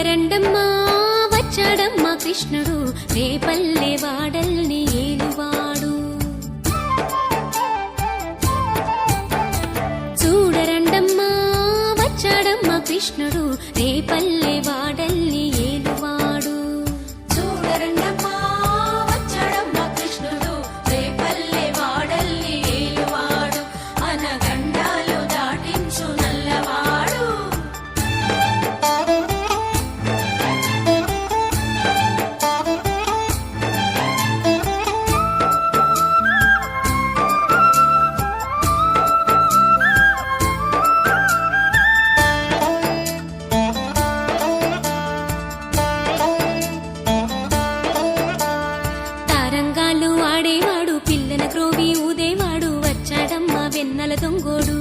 చూడరండమ్మా వచ్చాడమ్మా కృష్ణుడు రేపల్లె వాడల్ని ఏలువాడు. చూడరండమ్మా వచ్చాడమ్మా కృష్ణుడు రేపల్లె వాడల్ని ఏలువాడు. చూడరండమ్మా వచ్చాడమ్మా కృష్ణుడు రేపల్లె వాడల్ని ఏలువాడు. అనగండాలు దాటించు నల్లవాడు. తారంగాలు ఆడేవాడు పిల్లల క్రోవి ఊదేవాడు వచ్చాడమ్మా వెన్నెల దొంగోడు.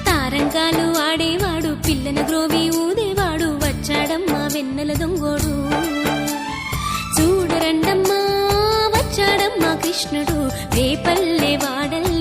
తారంగాలు ఆడేవాడు పిల్లల గ్రోవి ఊదేవాడు వచ్చాడమ్మా వెన్నెల దొంగోడు. చూడరండమ్మా వచ్చాడమ్మా కృష్ణుడు రేపల్లె వాడల్